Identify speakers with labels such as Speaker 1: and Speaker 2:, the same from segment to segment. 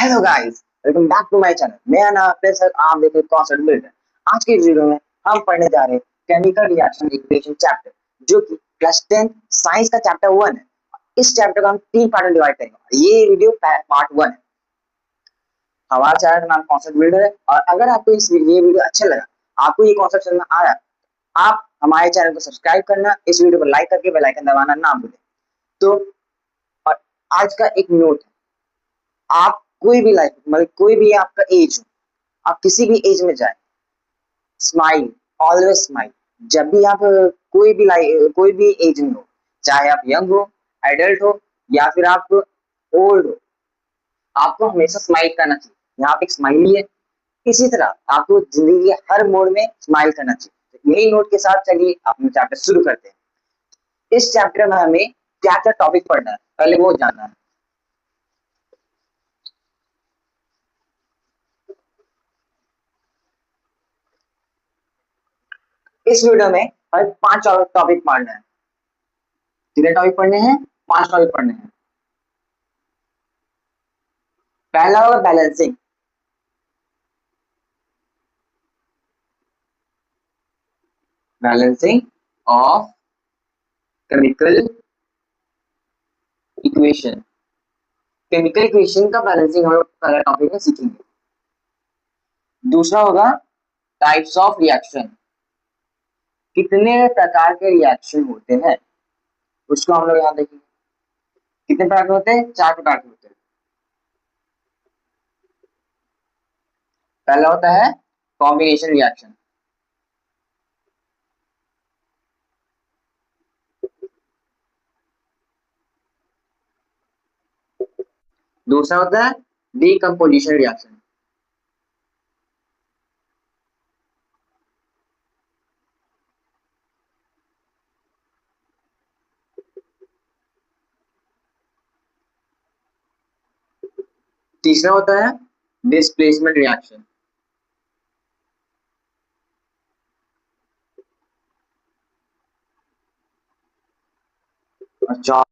Speaker 1: Hello guys, welcome back to my channel. मेरा नाम है सर, आप देख रहे हैं कॉन्सेप्ट बिल्डर। आज की वीडियो में हम पढ़ने जा रहे हैं केमिकल रिएक्शन इक्वेशन चैप्टर, जो कि क्लास 10 साइंस का चैप्टर 1 है। इस चैप्टर को हम 3 पार्ट में डिवाइड करेंगे। ये वीडियो पार्ट 1 है। हमारा चैनल का नाम कॉन्सेप्ट बिल्डर है, और अगर आपको ये वीडियो अच्छा लगा, आपको ये कॉन्सेप्ट समझ में आया, आप हमारे चैनल को सब्सक्राइब करना, इस वीडियो को लाइक करके बेल आइकन दबाना ना भूलें। तो और आज का एक नोट, आप कोई भी लाइफ मतलब कोई भी आपका एज हो, आप किसी भी एज में जाए, स्माइल, ऑलवेज स्माइल। जब भी आप कोई भी एज में हो, चाहे आप यंग हो, एडल्ट हो, या फिर आप ओल्ड हो, आपको हमेशा स्माइल करना चाहिए। यहाँ पे एक स्माइली है, इसी तरह आपको जिंदगी के हर मोड़ में स्माइल करना चाहिए। तो यही नोट के साथ चलिए अपना चैप्टर शुरू करते हैं। इस चैप्टर में हमें क्या क्या टॉपिक पढ़ना है, पहले वो जानना है। इस वीडियो में हमें 5 टॉपिक पढ़ना है। कितने टॉपिक पढ़ने हैं? 5 टॉपिक पढ़ने हैं। पहला होगा balancing. Balancing of chemical equation. Chemical equation का बैलेंसिंग हम लोग पहला टॉपिक में सीखेंगे। दूसरा होगा टाइप्स ऑफ रिएक्शन। कितने प्रकार के रिएक्शन होते हैं, उसको हम लोग यहाँ देखेंगे। कितने प्रकार के होते हैं? 4 प्रकार के होते हैं। पहला होता है कॉम्बिनेशन रिएक्शन। दूसरा होता है डीकम्पोजिशन रिएक्शन। तीसरा होता है डिस्प्लेसमेंट रिएक्शन। और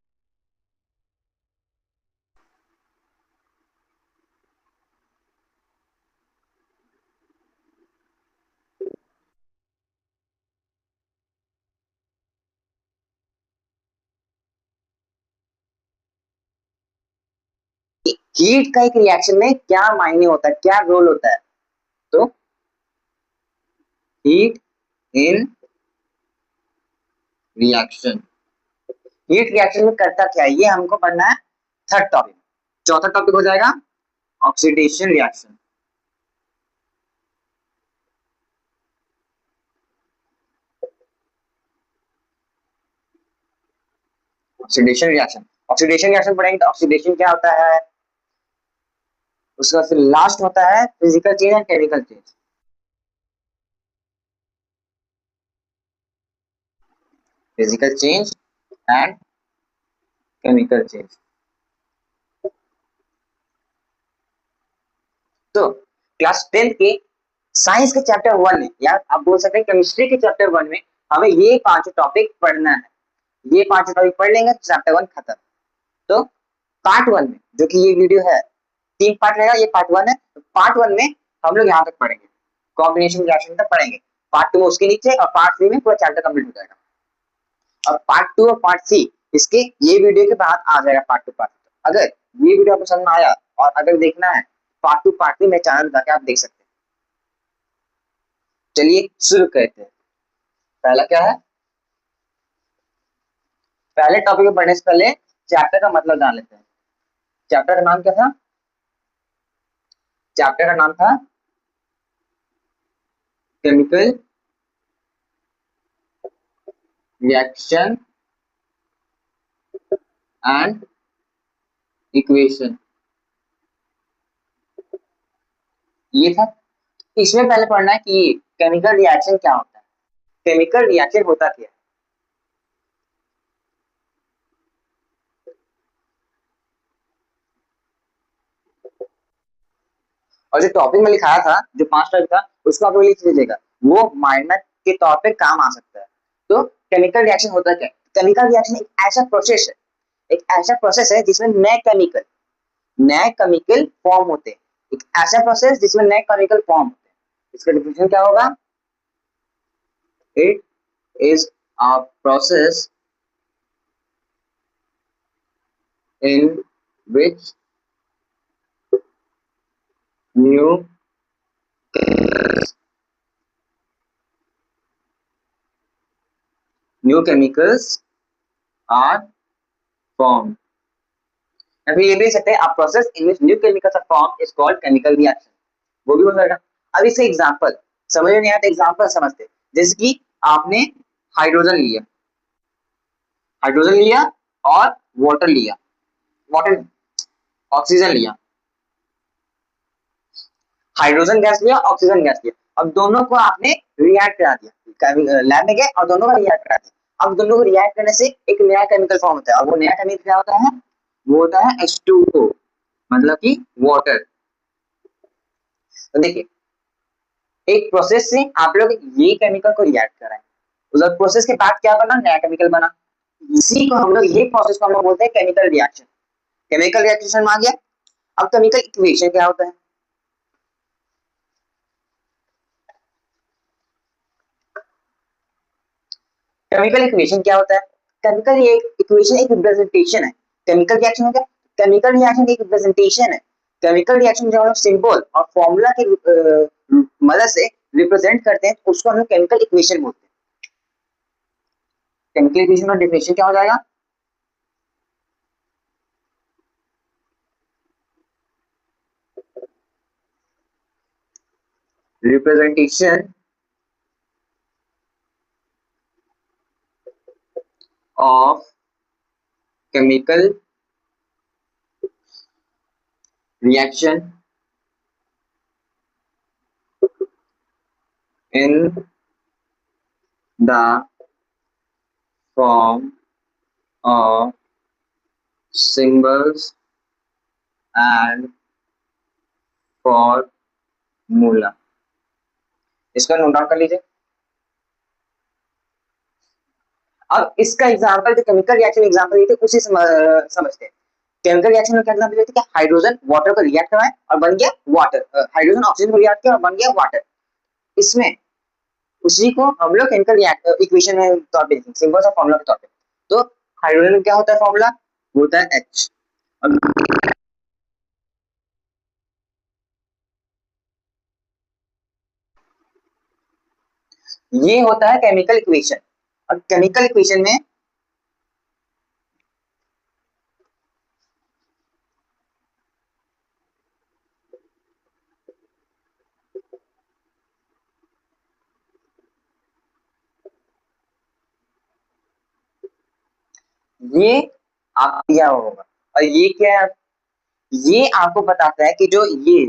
Speaker 1: हीट का एक रिएक्शन में क्या मायने होता है, क्या रोल होता है? तो heat in reaction, heat reaction में करता क्या है, ये हमको पढ़ना है थर्ड टॉपिक। चौथा टॉपिक हो जाएगा ऑक्सीडेशन रिएक्शन। ऑक्सीडेशन रिएक्शन पढ़ेंगे तो ऑक्सीडेशन क्या होता है, उसका फिर लास्ट होता है physical change and chemical change. Physical change and chemical change. तो क्लास 10 के साइंस के चैप्टर 1 में, या आप बोल सकते हैं केमिस्ट्री के चैप्टर 1 में, हमें ये 5 टॉपिक पढ़ना है। ये 5 टॉपिक पढ़ लेंगे तो चैप्टर 1 खत्म। तो पार्ट 1 में, जो कि ये वीडियो है, 3 पार्ट रहेगा, ये पार्ट 1 है। तो पार्ट 1 में हम लोग यहाँ तक पढ़ेंगे, कॉम्बिनेशन रिएक्शन तक पढ़ेंगे। पार्ट 2 में उसके नीचे, और पार्ट 3 में पूरा चैप्टर कंप्लीट हो जाएगा। और पार्ट 2 और पार्ट 3 इसके ये वीडियो के बाद आ जाएगा, पार्ट 2 पार्ट 3। अगर ये वीडियो आपको समझ में आया और अगर देखना है पार्ट 2 पार्ट 3, मेरे चैनल पर जाकर आप देख सकते हैं। चलिए शुरू करते हैं। पहला क्या है, पहले टॉपिक को पढ़ने से पहले चैप्टर का मतलब जान लेते हैं। चैप्टर का नाम क्या था? चैप्टर का नाम था केमिकल रिएक्शन एंड इक्वेशन, ये था। इसमें पहले पढ़ना है कि केमिकल रिएक्शन क्या होता है, केमिकल रिएक्शन होता क्या है। और जो टॉपिक में लिखाया था, जो 5 टॉपिक था, उसको आप लिख लीजिएगा, वो माइनर के तौर पे काम आ सकता है। तो केमिकल रिएक्शन होता क्या है? केमिकल रिएक्शन एक ऐसा प्रोसेस है जिसमें नए केमिकल फॉर्म होते हैं, एक ऐसा प्रोसेस जिसमें नए केमिकल फॉर्म होते हैं, इसका डिफिनेशन क्या होगा? It is a process in which new new chemicals are formed. या फिर ये भी सकते हैं a process in which new chemicals are formed is called chemical reaction. वो भी हो जाएगा। अब इससे एग्जांपल समझ में नहीं आता, एग्जांपल समझते, जैसे कि आपने हाइड्रोजन लिया, हाइड्रोजन लिया और वाटर लिया, वाटर ऑक्सीजन लिया, हाइड्रोजन गैस लिया, ऑक्सीजन गैस लिया, अब दोनों को आपने रिएक्ट करा दिया, लैब में गए और दोनों को रिएक्ट करा दिया। अब दोनों को रिएक्ट करने से एक नया केमिकल फॉर्म होता है, और वो नया केमिकल क्या होता है? वो होता है H2O, मतलब कि वाटर। तो देखिए, एक प्रोसेस से आप लोग ये केमिकल को रिएक्ट कराएं, उस प्रोसेस के बाद क्या बना? नया केमिकल बना। इसी को हम लोग, ये प्रोसेस को हम लोग बोलते हैं केमिकल रिएक्शन। केमिकल रिएक्शन में आ गया। अब केमिकल इक्वेशन क्या होता है? केमिकल इक्वेशन क्या होता है? केमिकल ये इक्वेशन एक रिप्रेजेंटेशन है। केमिकल रिएक्शन हो गया, केमिकल रिएक्शन की एक रिप्रेजेंटेशन है। केमिकल रिएक्शन जब हम सिंबल और फॉर्मूला के मदद से रिप्रेजेंट करते हैं तो उसको हम केमिकल इक्वेशन बोलते हैं। केमिकल इक्वेशन का डेफिनेशन क्या हो जाएगा? Representation of chemical reaction in the form of symbols and formula। इसका नोट डाउन कर लीजिए। अब इसका एग्जांपल जो केमिकल रिएक्शन एग्जांपल देते हैं उसी समझते हैं। केमिकल रिएक्शन में क्या एग्जांपल देते हैं कि हाइड्रोजन वाटर को रिएक्ट कराए और बन गया वाटर, हाइड्रोजन ऑक्सीजन को रिएक्ट किया और बन गया वाटर। इसमें उसी को हम लोग केमिकल इक्वेशन में तौर पे लिखेंगे, सिंबल्स और फॉर्मूला के तौर पे। तो हाइड्रोजन में क्या होता है फॉर्मूला? वो होता है H। ये होता है केमिकल इक्वेशन। और केमिकल इक्वेशन में ये आप दिया होगा, और ये क्या है? ये आपको बताता है कि जो ये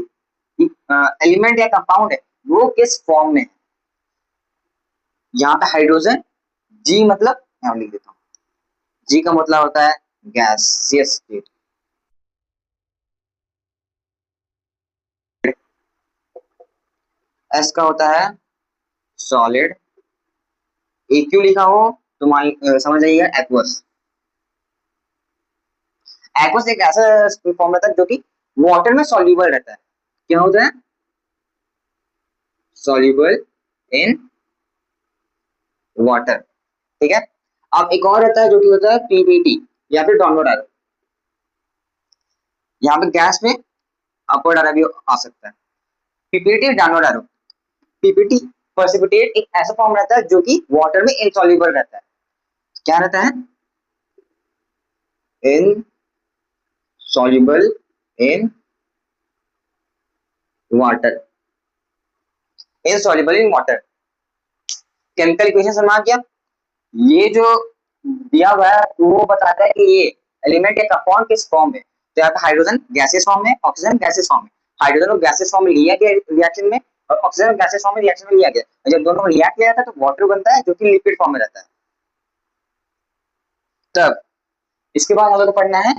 Speaker 1: एलिमेंट या कंपाउंड है वो किस फॉर्म में है। यहाँ पे हाइड्रोजन, जी मतलब यहाँ लिख देता हूँ, जी का मतलब होता है गैसियस स्टेट, एस का होता है सॉलिड, ए क्यों लिखा हो तो समझ जाइएगा एक्वस। एक्वस एक ऐसा फॉर्म रहता है जो कि वाटर में सॉल्युबल रहता है। क्या होता है? Soluble in water. ठीक है। अब एक और रहता है जो कि होता है पीपीटी या फिर डाउनवर्ड एरो। यहाँ पे गैस में अपवर्ड एरो भी आ सकता है। PPT downward arrow. PPT precipitate एक ऐसा फॉर्म रहता है जो कि वाटर में इनसॉल्युबल रहता है। क्या रहता है? Insoluble in water, insoluble in water. Chemical equation समझ आ गया। ये जो दिया हुआ है वो बताता है कि ये एलिमेंट या कंपाउंड किस फॉर्म में। तो यहाँ पे हाइड्रोजन गैसेस फॉर्म में, ऑक्सीजन गैसेस फॉर्म में। हाइड्रोजन को गैसेस फॉर्म में लिया गया रिएक्शन में, और ऑक्सीजन गैसेस फॉर्म में रिएक्शन में लिया गया, और जब दोनों को रिएक्ट किया जाता है तो वाटर बनता है जो कि लिक्विड फॉर्म में रहता है। तब इसके बाद हम लोग को पढ़ना है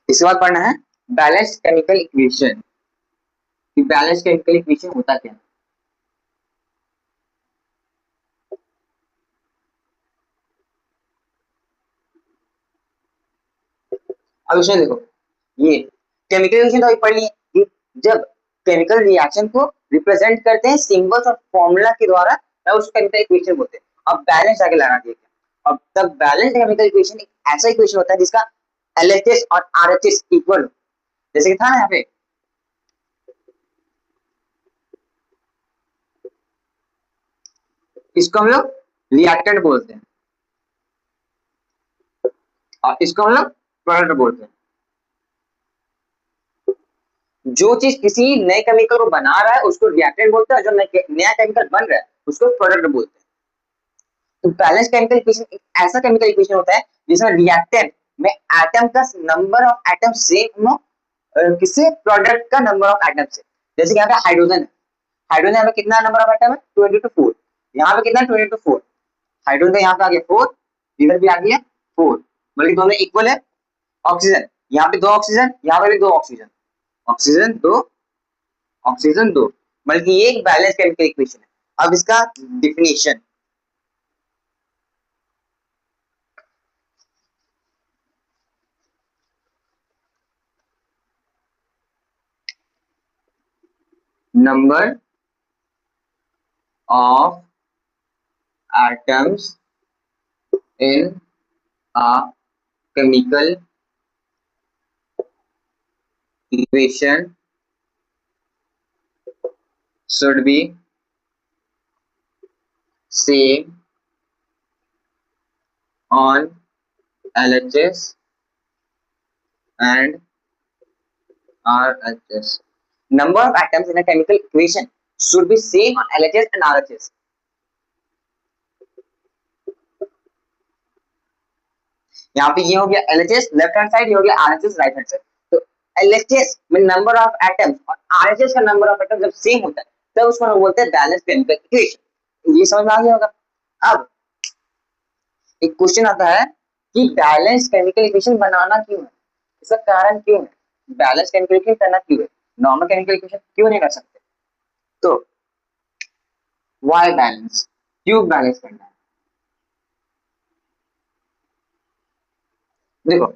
Speaker 1: इसके बाद पढ़ना है बैलेंस्ड केमिकल इक्वेशन। कि बैलेंस केमिकल इक्वेशन होता क्या है। अब इसमें देखो, ये केमिकल रिएक्शन तो अभी पढ़ लिए कि जब केमिकल रिएक्शन को रिप्रेजेंट करते हैं सिंबल्स और फॉर्मूला के द्वारा, तब उसको केमिकल इक्वेशन बोलते हैं। अब बैलेंस आगे लगा दिया गया। अब तब बैलेंस केमिकल इक्वेशन एक ऐसा इक्वेशन होता है जिसका एलएचएस और आरएचएस इक्वल हो, जैसे कि था ना यहाँ पे, इसको हम लोग रिएक्टेंट बोलते हैं और इसको हम लोग प्रोडक्ट बोलते हैं। जो चीज किसी नए केमिकल को बना रहा है उसको रिएक्टेंट बोलते हैं, और जो नया केमिकल बन रहा है उसको प्रोडक्ट बोलते हैं। तो बैलेंस केमिकल इक्वेशन एक ऐसा केमिकल इक्वेशन होता है जिसमें रिएक्टेंट में एटम का नंबर ऑफ एटम सेम हो किसी प्रोडक्ट का नंबर ऑफ एटम से। जैसे कि यहाँ पे हाइड्रोजन है, हाइड्रोजन यहाँ पे कितना नंबर ऑफ एटम है 22 यहाँ पे कितना 22 हाइड्रोजन का यहाँ पे आ गया 4, इधर भी आ गया 4, मतलब दोनों इक्वल है। ऑक्सीजन यहाँ पे 2 ऑक्सीजन, यहाँ पे भी 2 ऑक्सीजन, ऑक्सीजन 2 ऑक्सीजन 2, बल्कि ये एक बैलेंस केमिकल इक्वेशन है। अब इसका definition, number of atoms in a chemical equation should be same on LHS and RHS. Number of atoms in a chemical equation should be same on LHS and RHS. यहाँ पे ये हो गया LHS left hand side, ये हो गया RHS right hand side. तो LHS में नंबर ऑफ एटम्स और RHS का नंबर ऑफ एटम्स जब सेम होता है तब उसको हम बोलते हैं बैलेंस केमिकल इक्वेशन। ये समझ में आ गया होगा। अब एक क्वेश्चन आता है कि बैलेंस केमिकल इक्वेशन बनाना क्यों है, इसका कारण क्यों है, बैलेंस केमिकल इक्वेशन करना क्यों है, नॉर्मल केमिकल इक्वेशन क्यों नहीं कर सकते। तो वाई बैलेंस, क्यों बैलेंस करना है। देखो,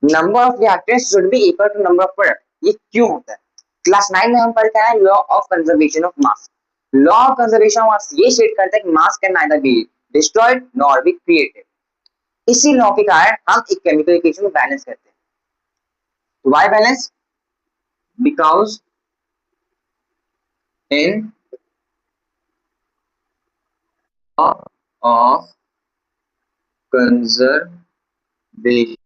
Speaker 1: number of reactants should be equal to number of product, ये क्यों होता है। क्लास 9 में हम पढ़ते हैं law of conservation of mass. Law of conservation of mass ये स्टेट करता है कि मास can neither be destroyed nor be created. इसी लॉ के कारण हम एक केमिकल इक्वेशन को बैलेंस करते हैं। Why balance, because in law of conservation,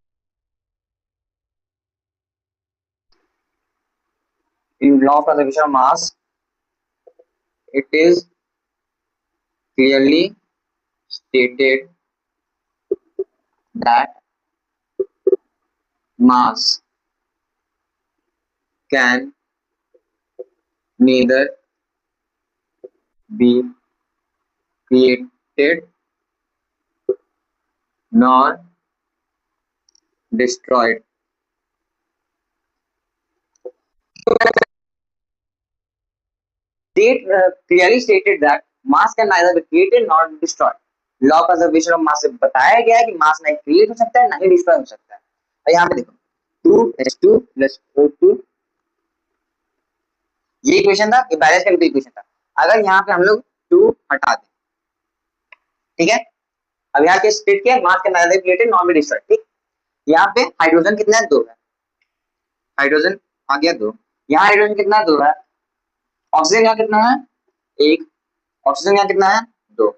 Speaker 1: in law of conservation of mass, it is clearly stated that mass can neither be created nor destroyed. They clearly stated that mass can neither be created nor destroyed. Law conservation of mass से बताया गया है कि मास नहीं create हो सकता है ना ही डिस्ट्रॉय हो सकता है। और यहाँ पे देखो 2s2 प्लस O2, ये इक्वेशन था, ये बैलेंस केमिकल इक्वेशन था। अगर यहाँ पे हम लोग 2 हटा दें, ठीक है, अब यहाँ के स्टेट क्या है, मास can nether be created nor be destroyed. ठीक, यहाँ पे हाइड्रोजन कितना है 2 है, हाइड्रोजन आ गया 2, यहाँ हाइड्रोजन कितना है 2 है, ऑक्सीजन यहाँ कितना है 1, ऑक्सीजन यहाँ कितना है 2।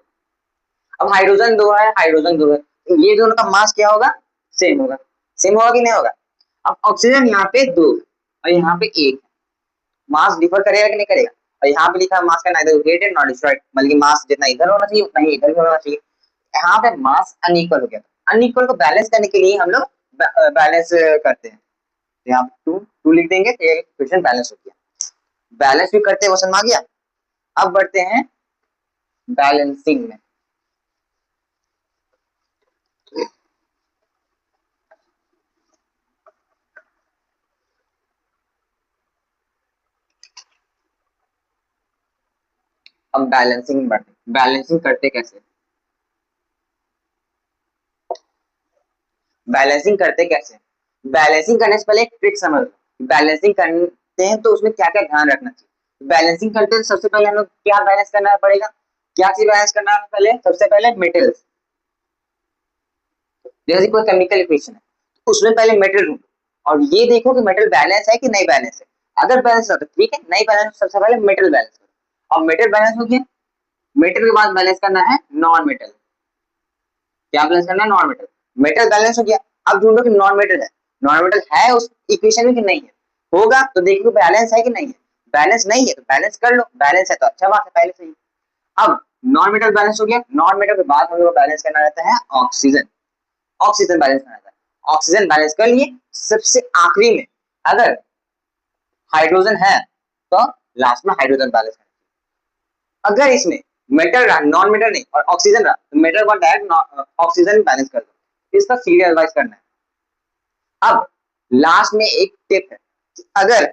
Speaker 1: अब हाइड्रोजन 2 है, हाइड्रोजन 2 है, तो ये दोनों का मास क्या होगा, सेम होगा, सेम होगा कि नहीं होगा। अब ऑक्सीजन यहाँ पे 2 और यहाँ पे 1, मास डिफर करेगा कि नहीं करेगा। और यहाँ पे लिखा है मास का नाइदर क्रिएटेड नॉट डिस्ट्रॉयड, बल्कि मास जितना इधर होना चाहिए उतना ही इधर भी होना चाहिए। यहाँ पे मास अनइक्वल हो गया, अनइक्वल को बैलेंस करने के लिए हम लोग बैलेंस करते हैं। तो यहाँ पे 2 लिख देंगे तो ये इक्वेशन बैलेंस हो गया। बैलेंस भी करते हैं, वो समझ आ गया। अब बढ़ते हैं बैलेंसिंग में। अब बैलेंसिंग में बढ़ते, बैलेंसिंग करते कैसे, बैलेंसिंग करते कैसे, बैलेंसिंग करने से पहले एक ट्रिक समझ लो। बैलेंसिंग करते हैं तो उसमें क्या क्या ध्यान रखना चाहिए। बैलेंसिंग करते हैं सबसे पहले हमें क्या बैलेंस करना पड़ेगा, क्या चीज बैलेंस करना है पहले, सबसे पहले मेटल्स। जैसे कोई केमिकल इक्वेशन है तो उसमें पहले मेटल ढूंढो और ये देखो कि मेटल बैलेंस है कि नहीं बैलेंस है। अगर बैलेंस है तो ठीक है, नहीं बैलेंस सबसे पहले मेटल बैलेंस करो। और मेटल बैलेंस हो गया, मेटल के बाद बैलेंस करना है नॉन मेटल। क्या बैलेंस करना है, नॉन मेटल। मेटल बैलेंस हो गया, अब ढूंढो कि नॉन मेटल है, नॉन मेटल है उस इक्वेशन में कि नहीं है। होगा तो देखो बैलेंस है कि नहीं है, बैलेंस नहीं है तो बैलेंस कर लो, बैलेंस है तो अच्छा बात है, पहले से ही। अब नॉन मेटल बैलेंस हो गया, नॉन मेटल के बाद हम लोग बैलेंस करना रहता है ऑक्सीजन। ऑक्सीजन बैलेंस करना रहता है, ऑक्सीजन बैलेंस कर लिए। सबसे आखिरी में अगर हाइड्रोजन है तो लास्ट में हाइड्रोजन बैलेंस करना। अगर इसमें मेटल रहा, नॉन मेटल नहीं, और ऑक्सीजन रहा तो मेटल को डायरेक्ट ऑक्सीजन बैलेंस कर दो। इसका सीरियल वाइज करना है। अब लास्ट में एक टिप है कि अगर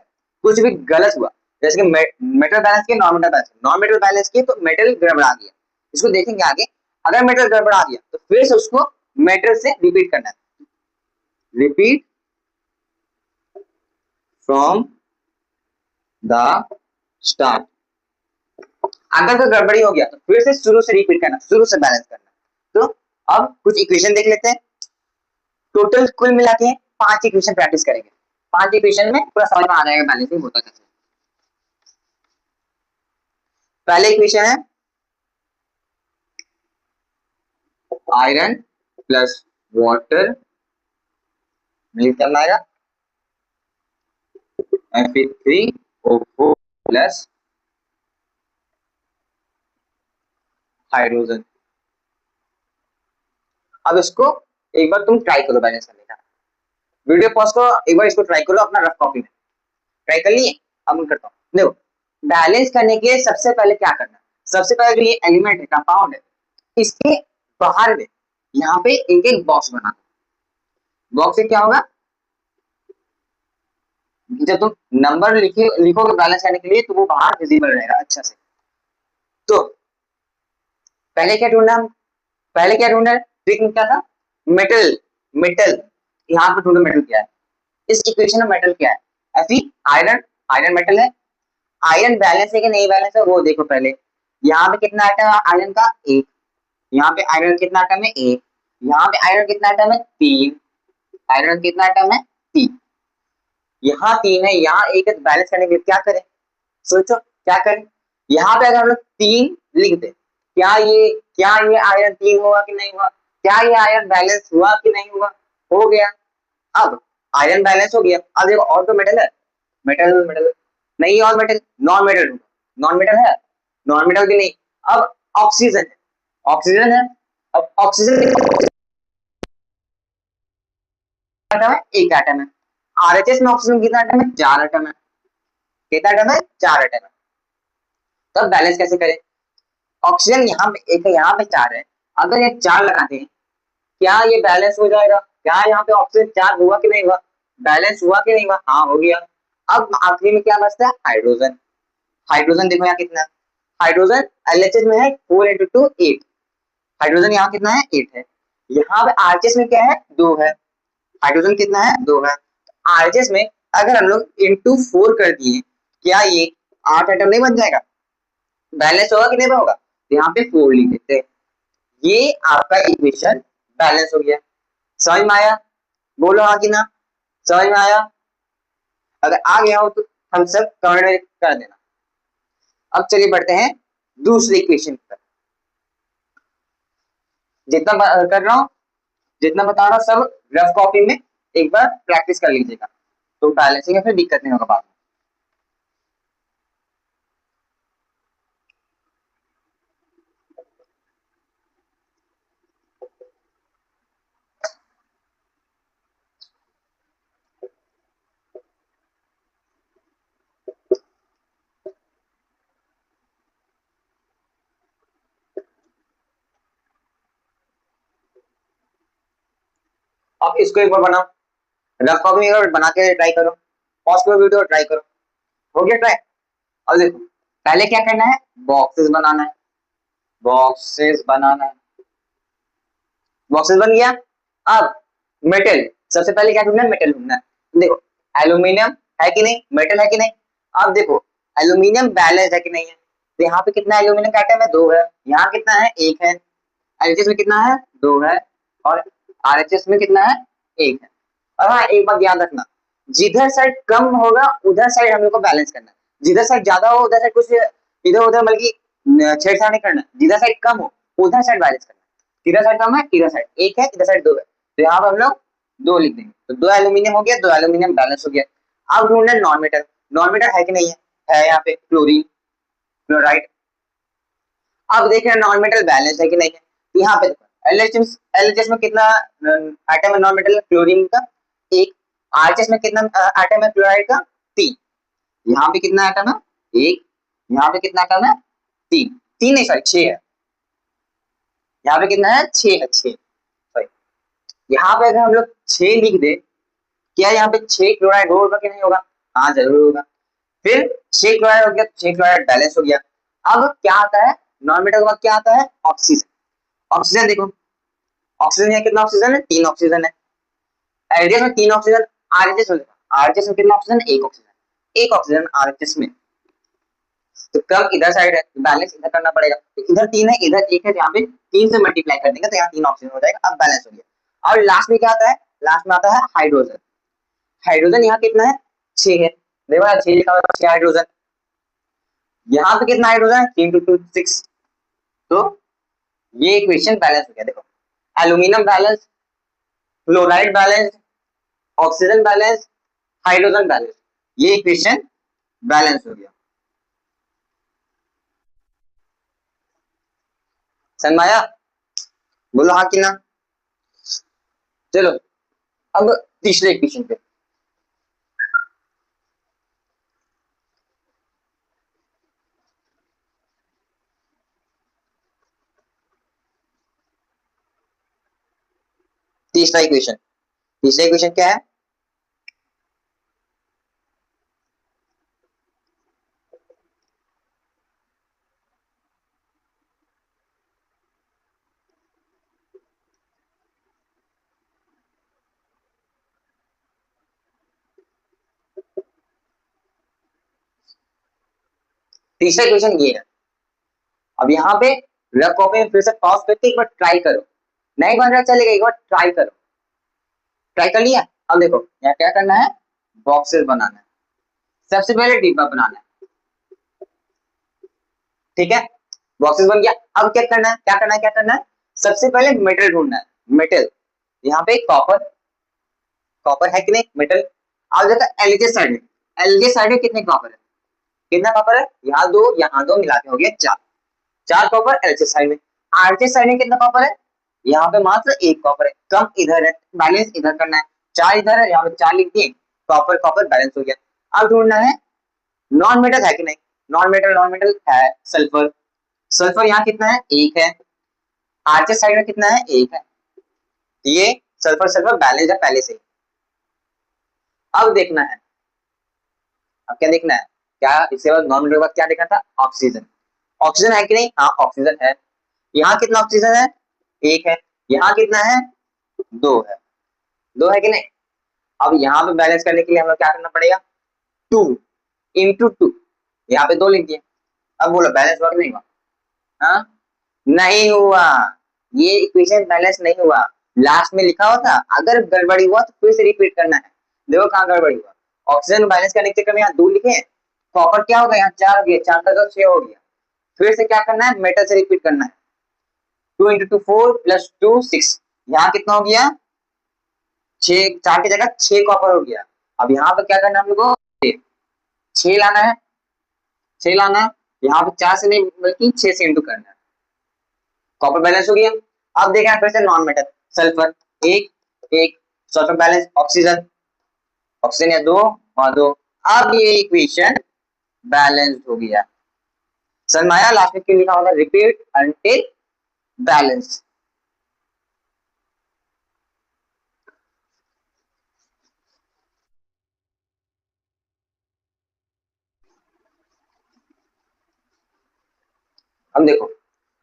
Speaker 1: कुछ भी गलत हुआ, जैसे कि मेटल बैलेंस किया, non metal balance, non metal balance किया तो मेटल गड़बड़ा गया, इसको देखेंगे आगे। अगर मेटल गड़बड़ा गया तो फिर से उसको मेटल से रिपीट करना है, रिपीट फ्रॉम द स्टार्ट। अगर कोई गड़बड़ी हो गया तो फिर से शुरू से रिपीट करना, शुरू से बैलेंस करना। तो अब कुछ इक्वेशन देख लेते हैं। टोटल कुल मिला के 5 इक्वेशन प्रैक्टिस करेंगे। 5 इक्वेशन में पूरा समझ में आ जाएगा बैलेंसिंग होता कैसे। पहले इक्वेशन है आयरन प्लस वाटर मिलकर आएगा Fe3O4 प्लस हाइड्रोजन। अब इसको एक बार तुम ट्राई करो बैलेंस करने का। वीडियो पॉज करो, एक बार इसको ट्राई करो अपना रफ कॉपी में। ट्राई कर लिए, अब मैं करता हूँ। देखो बैलेंस करने के लिए सबसे पहले क्या करना है, सबसे पहले जो ये एलिमेंट है, कंपाउंड है, इसके बाहर में यहाँ पे एक एक बॉक्स बना। बॉक्स से क्या होगा, जब तुम नंबर लिखोगे बैलेंस करने के लिए तो वो बाहर विजिबल रहेगा अच्छा से। तो पहले क्या ढूंढना, पहले क्या ढूंढना, ट्रिक में क्या था, मेटल। मेटल यहाँ पे ढूंढो, मेटल क्या है, इस इक्वेशन में मेटल क्या है, Fe आयरन, आयरन मेटल है। आयरन बैलेंस है कि नहीं बैलेंस है वो देखो पहले। यहाँ पे कितना आइटम है आयरन का, एक। यहाँ पे आयरन कितना आइटम है, एक। यहाँ पे आयरन कितना आइटम है, 3। आयरन कितना आइटम है, 3। यहाँ 3 है, यहाँ एक है, तो बैलेंस करने के लिए क्या करें, सोचो क्या करें। यहाँ पे अगर हम लोग 3 लिख दे, क्या ये आयरन 3 हुआ कि नहीं हुआ, क्या ये आयरन बैलेंस हुआ कि नहीं हुआ, हो गया। अब आयरन बैलेंस हो गया। अब देखो और तो मेटल है, मेटल मेटल नहीं, और metal, non metal, non metal है, नॉन मेटल भी नहीं। अब ऑक्सीजन है, ऑक्सीजन है। अब ऑक्सीजन आटम है, एक आटम है। आरएचएस में ऑक्सीजन कितना आटम है, 4 आटम है। कितना आटम है, 4 आटम है। तब बैलेंस कैसे करें, ऑक्सीजन यहाँ पे एक है, यहाँ पे 4 है। अगर ये 4 लगाते हैं, क्या ये बैलेंस हो जाएगा, क्या यहाँ पे ऑक्सीजन 4 हुआ कि नहीं हुआ, बैलेंस हुआ कि नहीं हुआ, हाँ हो गया। अब आखिरी में क्या बचता है, हाइड्रोजन। हाइड्रोजन देखो यहाँ कितना, हाइड्रोजन एलएचएस में है 4 into 2 8। हाइड्रोजन यहाँ कितना है, 8 है। यहाँ पे आरएचएस में क्या है, 2 है। हाइड्रोजन कितना है, 2 है। आरएचएस में अगर हम लोग इंटू 4 कर दिए, क्या ये 8 आइटम नहीं बन जाएगा, बैलेंस होगा कि नहीं होगा, तो यहाँ पे 4 लिख देते हैं। ये आपका इक्वेशन बैलेंस हो गया। समझ में आया, बोलो हाँ कि ना, समझ में आया। अगर आ गया हो तो हम सब कमेंट में कर देना। अब चलिए बढ़ते हैं दूसरे इक्वेशन पर। जितना कर रहा हूँ, जितना बता रहा हूँ सब रफ कॉपी में एक बार प्रैक्टिस कर लीजिएगा, तो बैलेंसिंग में फिर दिक्कत नहीं होगा बाद में। अब इसको एक बार बनाओ, रफ कॉपी में एक बार बना के ट्राई करो, पॉज करो वीडियो, ट्राई करो। हो गया ट्राई, अब देखो पहले क्या करना है, बॉक्सेस बनाना है, बॉक्सेस बनाना है, बॉक्सेस बन गया। अब मेटल, सबसे पहले क्या ढूंढना है, मेटल ढूंढना है। देखो एल्यूमिनियम है कि नहीं, मेटल है कि नहीं। अब देखो एल्यूमिनियम बैलेंस है कि नहीं है, तो यहाँ पे कितना एल्यूमिनियम का एटम है, दो है। यहाँ कितना है, एक है। एलएचएस में कितना है, दो है। और आरएचएस में कितना है, एक है। और हाँ एक बात याद रखना, जिधर साइड कम होगा उधर साइड हम लोग को बैलेंस करना है, जिधर साइड ज्यादा हो उधर साइड कुछ इधर उधर बल्कि छेड़छाड़ नहीं करना, जिधर साइड कम हो उधर साइड बैलेंस करना है। इधर साइड कम है, इधर साइड एक है, इधर साइड दो है, तो यहाँ पर हम लोग दो लिख देंगे, तो दो एल्यूमिनियम हो गया, दो एल्यूमिनियम बैलेंस हो गया। अब ढूंढना है नॉन मेटल, नॉन मेटल है कि नहीं है यहाँ पे क्लोरीन, क्लोराइड। अब देख रहे हैं नॉन मेटल बैलेंस है कि नहीं है, तो यहाँ पे एलएचएस, एलएचएस में कितना आइटम है नॉन मेटल क्लोरीन का, एक। आरएचएस में कितना आइटम है क्लोराइड का, तीन। यहाँ पे कितना आइटम है, एक। यहाँ पे कितना आइटम है, तीन। तीन नहीं सॉरी छह है, यहाँ पे कितना है, छह है, छह सॉरी। यहाँ पे अगर हम लोग छह लिख दे, क्या यहाँ पे छह क्लोराइड होगा कि नहीं होगा, हाँ जरूर होगा। फिर छह क्लोराइड हो गया, छह क्लोराइड बैलेंस हो गया। अब क्या आता है, नॉन मेटल के बाद क्या आता है, ऑक्सीजन। ऑक्सीजन देखो, ऑक्सीजन है कितना ऑक्सीजन है, तीन ऑक्सीजन है। एलडीएस में तीन ऑक्सीजन, आरएचएस में, आरएचएस में कितना ऑक्सीजन, एक ऑक्सीजन, एक ऑक्सीजन आरएचएस में। तो कम इधर साइड है, बैलेंस इधर करना पड़ेगा, तो इधर तीन है इधर एक है, यहाँ पे तीन से मल्टीप्लाई कर देंगे तो यहाँ तीन ऑक्सीजन हो जाएगा, अब बैलेंस हो गया। और लास्ट में क्या आता है, लास्ट में आता है हाइड्रोजन। हाइड्रोजन यहाँ कितना है, छह है, देखो छह लिखा हुआ है, छह हाइड्रोजन। यहाँ पे कितना हाइड्रोजन है, 3 2 2 6। तो ये इक्वेशन बैलेंस हो गया। देखो aluminium balance, chloride balance, oxygen balance, hydrogen balance, ये इक्वेशन बैलेंस हो गया। समझ में आया, बोलो हाँ कि ना। चलो अब तीसरे इक्वेशन पे, तीसरा इक्वेशन, तीसरा इक्वेशन क्या है, तीसरा इक्वेशन ये है। अब यहाँ पे रफ कॉपी में फिर से पॉज करके एक बार ट्राई करो, नहीं बन रहा चलेगा, एक बार ट्राई करो। ट्राई कर लिया, अब देखो यहाँ क्या करना है, बॉक्सेस बनाना है। सबसे पहले डिब्बा बनाना है, ठीक है, बॉक्सेस बन गया। अब क्या करना है, क्या करना है, क्या करना है, सबसे पहले मेटल ढूंढना है, मेटल। यहाँ पे कॉपर, कॉपर है कि नहीं मेटल। अब देखो एलजे साइड में, एलजे साइड में कितने कॉपर है, कितना कॉपर है, यहाँ दो मिला के हो गया चार, चार कॉपर एलजे साइड में। आरजे साइड में कितना कॉपर है, यहाँ पे मात्र एक कॉपर है, कम इधर है, बैलेंस इधर करना है। चार इधर है, यहाँ पे चार लिख दिए, कॉपर कॉपर बैलेंस हो गया। अब ढूंढना है नॉन मेटल है कि नहीं, नॉन मेटल, नॉन मेटल है सल्फर, सल्फर यहाँ कितना है, एक है। आरजे साइड में कितना है, एक है। ये सल्फर सल्फर बैलेंस है पहले से ही। अब देखना है, अब क्या देखना है, क्या इसके बाद नॉन मेटल के बाद क्या देखना था, ऑक्सीजन। ऑक्सीजन है कि नहीं, हाँ ऑक्सीजन है। यहाँ कितना ऑक्सीजन है, एक है। यहाँ कितना है, दो है, दो है कि नहीं। अब यहाँ पे बैलेंस करने के लिए हमें क्या करना पड़ेगा, टू इंटू टू, यहाँ पे दो लिख दिए। अब बोलो बैलेंस हुआ कि नहीं हुआ, हाँ नहीं हुआ, ये इक्वेशन बैलेंस नहीं हुआ। लास्ट में लिखा हुआ था अगर गड़बड़ी हुआ तो फिर से रिपीट करना है। देखो कहाँ गड़बड़ी हुआ, ऑक्सीजन बैलेंस करने के चक्कर में यहाँ दो लिखे, कॉपर क्या होगा, यहाँ चार हो गया, चार का दो छह हो गया। फिर से क्या करना है, मेटल से रिपीट करना है, two into two four plus two six, यहाँ कितना हो गया, छह, चार की जगह छह कॉपर हो गया। अब यहाँ पे क्या करना है हम लोग को, छह लाना है, छह लाना है। यहाँ पे चार से नहीं बल्कि छह से इंटू करना है, कॉपर बैलेंस हो गया। अब देखा फिर से नॉन मेटल, सल्फर एक, एक, सल्फर बैलेंस, ऑक्सीजन, ऑक्सीजन है दो और दो। अब ये इक्वेशन बैलेंस हो गया। सरमाया लास्ट में क्यों लिखा होगा, रिपीट अंटिल बैलेंस। हम देखो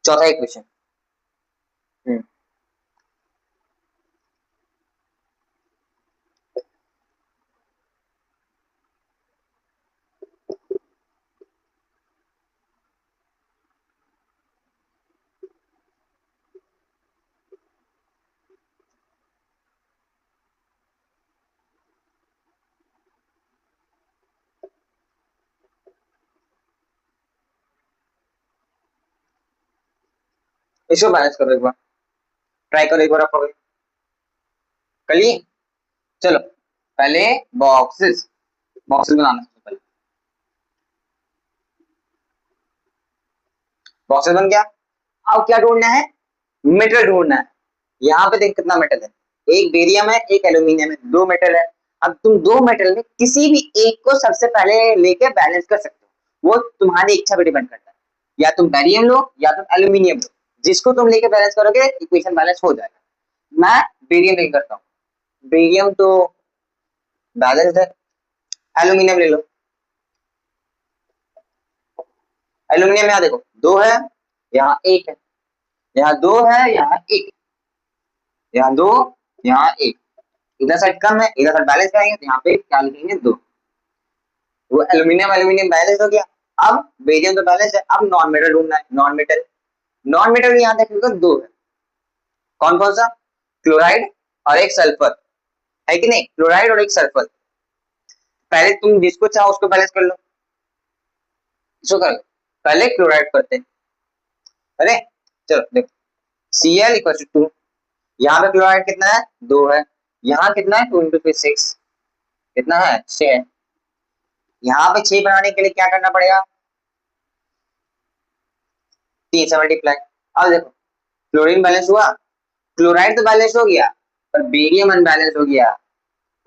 Speaker 1: चौथा एक क्वेश्चन। इसको बैलेंस करो एक बार, ट्राई करो एक बार आप कर लिए। चलो पहले बॉक्सेस बॉक्सेस बनाना है पहले। बॉक्सेस बन गया। अब क्या ढूंढना है, मेटल ढूंढना है। यहाँ पे देख कितना मेटल है, एक बेरियम है एक एल्यूमिनियम है, दो मेटल है। अब तुम दो मेटल में किसी भी एक को सबसे पहले लेके बैलेंस कर सकते हो, वो तुम्हारी इच्छा पे डिपेंड करता है। या तुम बेरियम लो या तुम एल्यूमिनियम लो, जिसको तुम लेके बैलेंस करोगे इक्वेशन बैलेंस हो जाएगा। मैं बेरियम लेके करता हूँ, बेरियम तो बैलेंस है। एल्यूमिनियम ले लो, एल्यूमिनियम यहाँ देखो दो है, यहाँ एक है, यहाँ दो है, यहाँ एक, यहाँ दो, यहाँ एक। इधर साइड कम है, इधर साइड बैलेंस करेंगे तो यहाँ पे क्या लिखेंगे दो। वो एल्यूमिनियम एल्यूमिनियम बैलेंस हो गया। अब बेरियम तो बैलेंस है, अब नॉन मेटल ढूंढना है। नॉन मेटल, नॉन मेटल यहाँ देखिएगा दो है। कौन कौन सा, क्लोराइड और एक सल्फर, है कि नहीं, क्लोराइड और एक सल्फर। पहले तुम जिसको चाहो उसको बैलेंस कर लो, इसको कर लो। पहले क्लोराइड करते हैं। अरे चलो देखो, Cl इक्वल टू 2, यहाँ पे क्लोराइड कितना है दो है, यहाँ कितना है 2 इंटू 6, कितना है 6 है। यहाँ पे 6 बनाने के लिए क्या करना पड़ेगा, 3 से मल्टीप्लाई। अब देखो क्लोरीन बैलेंस हुआ, क्लोराइड तो बैलेंस हो गया, पर बेरियम अनबैलेंस हो गया।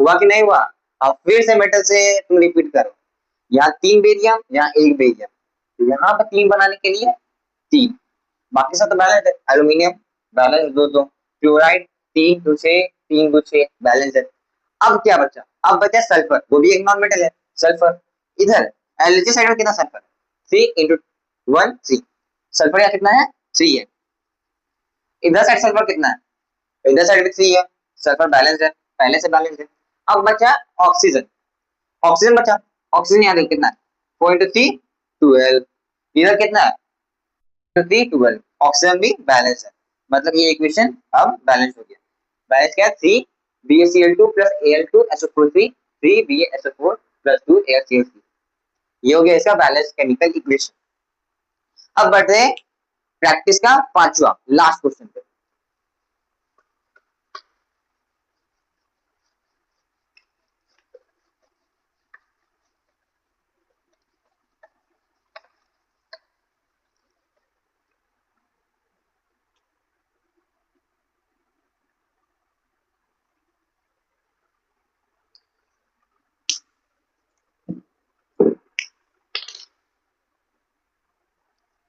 Speaker 1: हुआ कि नहीं हुआ। अब फिर से मेटल से तुम रिपीट करो, यहाँ 3 बेरियम यहाँ एक बेरियम, तो यहाँ पे 3 बनाने के लिए 3, बाकी सब तो बैलेंस है। एल्यूमिनियम बैलेंस दो दो, क्लोराइड 3 2 6, 3 2 6 बैलेंस है। अब क्या बचा, अब बचा सल्फर, वो भी एक नॉन मेटल है सल्फर। इधर एलजी साइड में कितना सल्फर, 3 इंटू 1 3, सल्फर यहाँ कितना है 3 है। इधर साइड सल्फर कितना है, इधर साइड भी 3 है, सल्फर बैलेंस है, पहले से बैलेंस है। अब बचा ऑक्सीजन, ऑक्सीजन बचा, ऑक्सीजन यहाँ देखो कितना है 4 इंटू 3 12, इधर कितना है 12, ऑक्सीजन भी बैलेंस है। मतलब ये इक्वेशन अब बैलेंस हो गया। बैलेंस क्या है 3 BaCl2 plus Al2SO4 3 BaSO4 plus 2 AlCl3, ये हो गया इसका बैलेंस केमिकल इक्वेशन। अब बढ़ते हैं प्रैक्टिस का पांचवा लास्ट क्वेश्चन पे।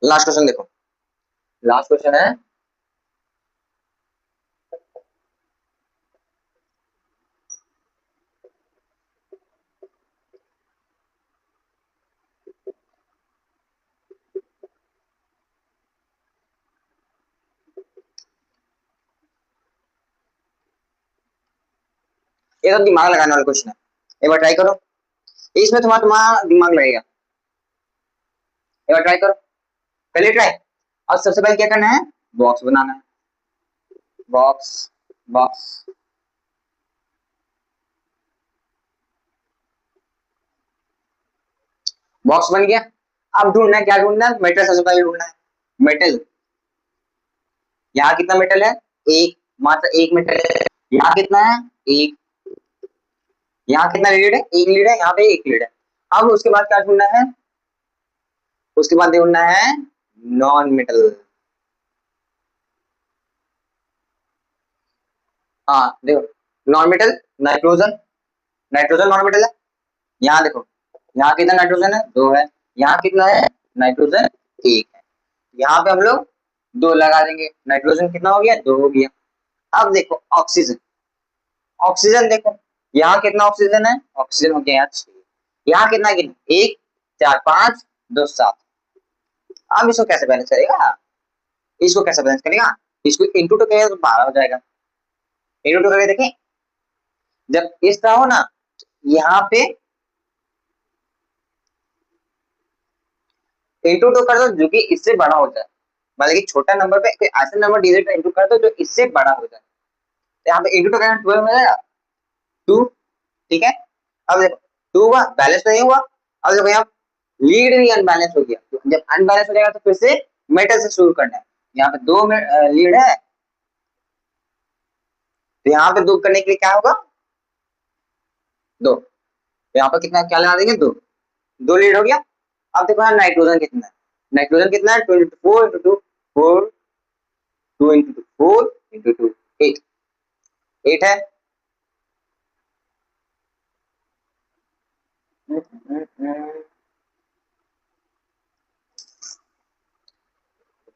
Speaker 1: लास्ट क्वेश्चन देखो, लास्ट क्वेश्चन है ये तो दिमाग लगाने वाला क्वेश्चन है, एक बार ट्राई करो, इसमें तुम्हारा तुम्हारा दिमाग लगेगा। एक बार ट्राई करो, पहले ट्राई। और सबसे पहले क्या करना है, बॉक्स बनाना है, बॉक्स बॉक्स। बॉक्स बन गया। अब ढूंढना है, क्या ढूंढना है, मेटल सबसे पहले ढूंढना है। मेटल, यहाँ कितना मेटल है, एक, मात्र एक मेटल है। यहाँ कितना है एक, यहाँ कितना लीड है, एक लीड है, यहाँ पे एक लीड है। अब उसके बाद क्या ढूंढना है, उसके बाद ढूंढना है नॉन मेटल। हाँ देखो, non metal nitrogen, nitrogen non metal है। यहाँ देखो, यहाँ कितना नाइट्रोजन है दो है, यहाँ कितना है नाइट्रोजन एक है। यहाँ पे हम लोग दो लगा देंगे, नाइट्रोजन कितना हो गया दो हो गया। अब देखो ऑक्सीजन, ऑक्सीजन देखो यहाँ कितना ऑक्सीजन है, ऑक्सीजन हो गया यहाँ 6, यहाँ कितना गिन एक 4 5 2 7। अब इसको कैसे बैलेंस करेगा, इसको कैसे बैलेंस करेगा, इसको इंटू टू करेगा तो 12 हो जाएगा, इंटू टू करके देखें, जब इस तरह हो ना यहाँ पे इंटू टू कर दो जो कि इससे बड़ा हो जाए, मतलब कि छोटा नंबर पे कोई ऐसा नंबर डिजिट इंटू कर दो जो इससे बड़ा हो जाए, तो यहाँ पे इंटू टू करना 12 हो जाएगा 2, ठीक है। अब देखो 2 हुआ, बैलेंस तो नहीं हुआ। अब देखो यहाँ लीड भी अनबैलेंस हो गया, तो जब अनबैलेंस हो जाएगा तो फिर से मेटल से शुरू करना है। यहाँ पे 2 लीड है, तो यहाँ पे 2 करने के लिए क्या होगा 2, तो यहाँ पर कितना क्या लगा देंगे 2, 2 लीड हो गया। अब देखो यहाँ नाइट्रोजन कितना है, नाइट्रोजन कितना है 24 इंटू 2 4, 2 इंटू 4 इंटू 2 8, 8 है।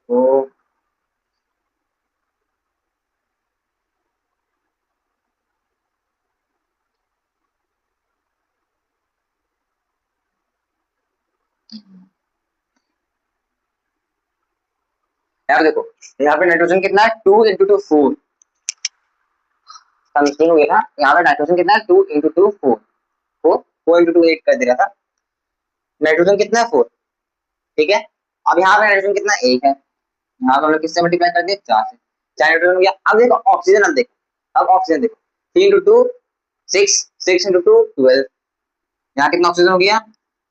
Speaker 1: तो यहाँ देखो यहाँ पे नाइट्रोजन कितना है 2 इंटू 2 4, मिस्टेक हो गया था, यहाँ पे नाइट्रोजन कितना है 2 इंटू 2 4, 4 इंटू 2 8 कर दे रहा था। नाइट्रोजन कितना है 4, ठीक है। अब यहाँ पे नाइट्रोजन कितना 1 है, यहाँ पे हम लोग किससे मल्टीप्लाई कर दिए 4 से, 4 नाइट्रोजन हो गया। अब देखो ऑक्सीजन, अब ऑक्सीजन देखो 3 इंटू 2 6, 6 इंटू 2 12, यहाँ कितना ऑक्सीजन हो गया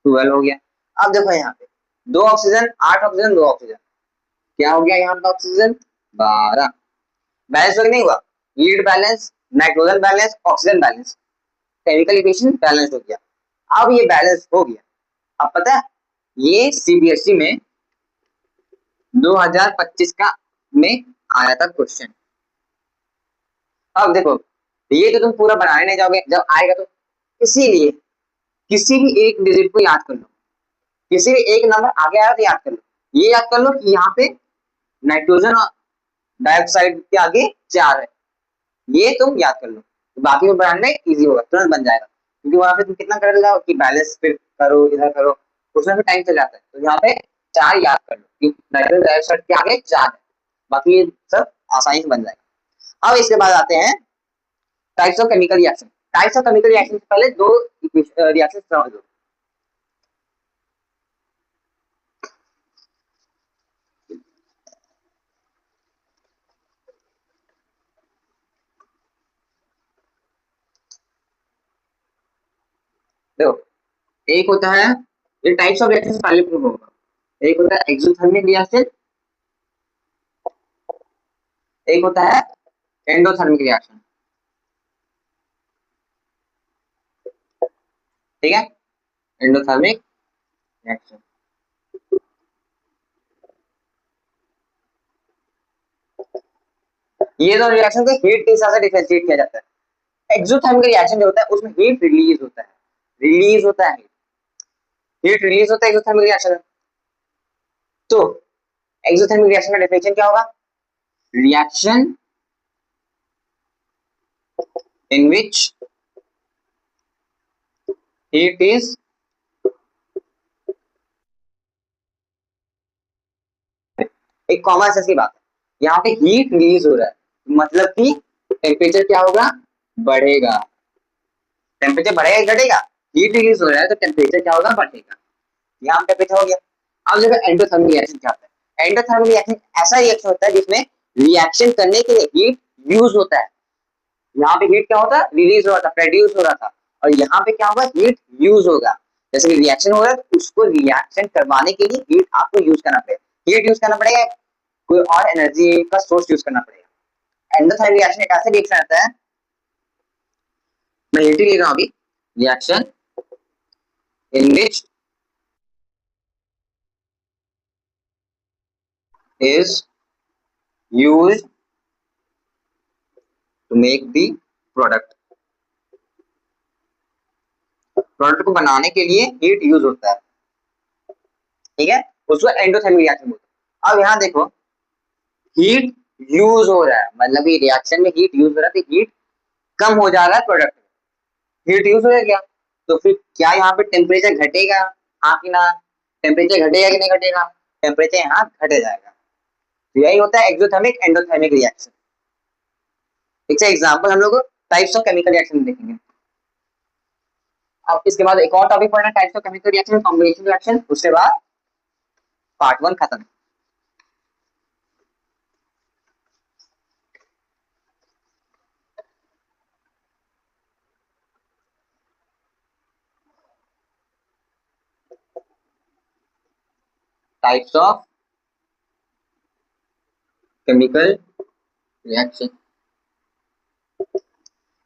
Speaker 1: 12 हो गया। अब देखो यहाँ पे 2 ऑक्सीजन 8 ऑक्सीजन 2 ऑक्सीजन, क्या हो गया यहाँ पे ऑक्सीजन 12, बैलेंस नहीं हुआ, lead balance, nitrogen balance, oxygen balance, chemical equation balance हो गया। अब ये बैलेंस हो गया। अब पता है ये सीबीएसई में 2025 का में आया था क्वेश्चन। अब देखो ये तो तुम पूरा बनाने नहीं जाओगे, जब आएगा तो इसीलिए किसी भी एक डिजिट को याद कर लो, किसी भी एक नंबर आगे आया तो याद कर लो, ये याद कर लो कि यहाँ पे नाइट्रोजन डाइऑक्साइड के आगे 4 है, ये तुम याद कर लो, तो बाकी को बनाने इजी होगा, तुरंत बन जाएगा, क्योंकि वहां पे तुम कितना कर लो कि बैलेंस फिर करो इधर करो, उसमें भी टाइम चल जाता है। तो यहाँ पे 4 याद कर लो कि नाइट्रोजन डाइऑक्साइड के आगे 4 है, बाकी ये सब आसानी से बन जाएगा। अब इसके बाद आते हैं types of chemical reaction. Types of chemical reaction से पहले 2 रिएक्शन समझ लो। देखो एक होता है, ये टाइप्स ऑफ रिएक्शन पहले प्रूव होगा, एक होता है एक्सोथर्मिक रिएक्शन, एक होता है एंडोथर्मिक रिएक्शन, ठीक है, एंडोथर्मिक रिएक्शन। ये दोनों रिएक्शन को हीट के हिसाब से डिफरेंशिएट किया जाता है। एक्सोथर्मिक रिएक्शन जो होता है उसमें हीट रिलीज होता है, रिलीज होता है, हीट रिलीज होता है एक्सोथर्मिक रिएक्शन में। तो एक्सोथर्मिक रिएक्शन का डेफिनेशन क्या होगा, reaction in which heat is एक कॉमन सेंस की बात है, यहाँ पे हीट रिलीज हो रहा है मतलब कि टेम्परेचर क्या होगा बढ़ेगा, टेम्परेचर बढ़ेगा घटेगा, हीट रिलीज हो रहा है तो टेम्परेचर क्या होगा बढ़ेगा, यहाँ टेम्परेचर हो गया। अब देखो एंडोथर्मिक रिएक्शन क्या होता है, एंडोथर्मिक रिएक्शन ऐसा रिएक्शन होता है जिसमें रिएक्शन करने के लिए हीट यूज होता है, यहाँ पे हीट क्या होता है रिलीज हो रहा था, प्रोड्यूस हो रहा था, और यहाँ पे क्या होगा हीट यूज होगा, जैसे कि रिएक्शन हो रहा है तो उसको रिएक्शन करवाने के लिए हीट आपको यूज करना पड़ेगा, हीट यूज करना पड़ेगा, कोई और एनर्जी का सोर्स यूज करना पड़ेगा। एंडोथर्मिक रिएक्शन एक ऐसा रिएक्शन आता है, मैं हिंट ले रहा हूँ अभी, reaction in which is used to make the product, product को बनाने के लिए हीट यूज होता है, ठीक है, उसको एंडोथर्मिक रिएक्शन बोलते हैं। अब यहाँ देखो हीट यूज हो रहा है मतलब ये रिएक्शन में हीट यूज हो रहा है, तो हीट कम हो जा रहा है प्रोडक्ट में, हीट यूज हो गया तो फिर क्या यहाँ पे टेम्परेचर घटेगा, हाँ कि ना, टेम्परेचर घटेगा कि नहीं घटेगा, टेम्परेचर यहाँ घट जाएगा। तो यही होता है एक्सोथर्मिक एंडोथर्मिक रिएक्शन। एक से एग्जांपल हम लोग टाइप्स ऑफ केमिकल रिएक्शन देखेंगे। अब इसके बाद एक और टॉपिक पढ़ना types of chemical reaction, combination reaction, उसके बाद पार्ट 1 खत्म। Types of chemical reaction.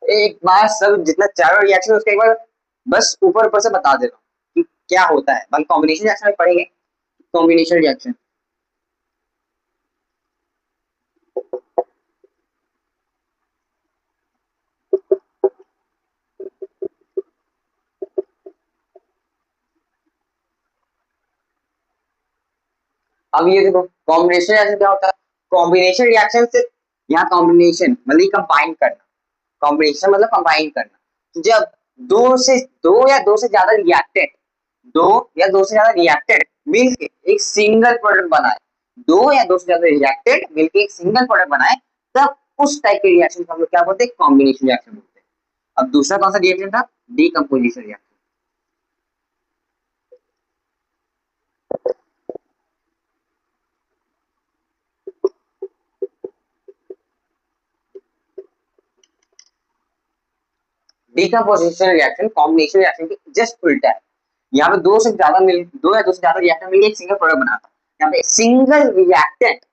Speaker 1: एक बार सब जितना चारों रिएक्शन उसके एक बार बस ऊपर ऊपर से बता दे रहा हूँ कि क्या होता है। बाकी कॉम्बिनेशन रिएक्शन में पढ़ेंगे। कॉम्बिनेशन रिएक्शन अब ये देखो कॉम्बिनेशन रिएक्शन क्या होता है। कॉम्बिनेशन रिएक्शन से यहाँ कॉम्बिनेशन मतलब कंबाइन करना, कॉम्बिनेशन मतलब कंबाइन करना। जब दो या दो से ज्यादा रिएक्टेंट, दो या दो से ज्यादा रिएक्टेंट मिलके एक सिंगल प्रोडक्ट बनाए, दो या दो से ज्यादा रिएक्टेंट मिलके एक सिंगल प्रोडक्ट बनाए, तब उस टाइप के रिएक्शन को हम लोग क्या बोलते हैं, कॉम्बिनेशन रिएक्शन बोलते हैं। अब दूसरा कौन सा रिएक्शन था, decomposition reaction. Decomposition reaction combination reaction के जस्ट उल्टा है। यहाँ पे दो या दो से ज्यादा रिएक्टेंट मिलकर एक सिंगल प्रोडक्ट बनाता है। यहाँ पे सिंगल रिएक्टेंट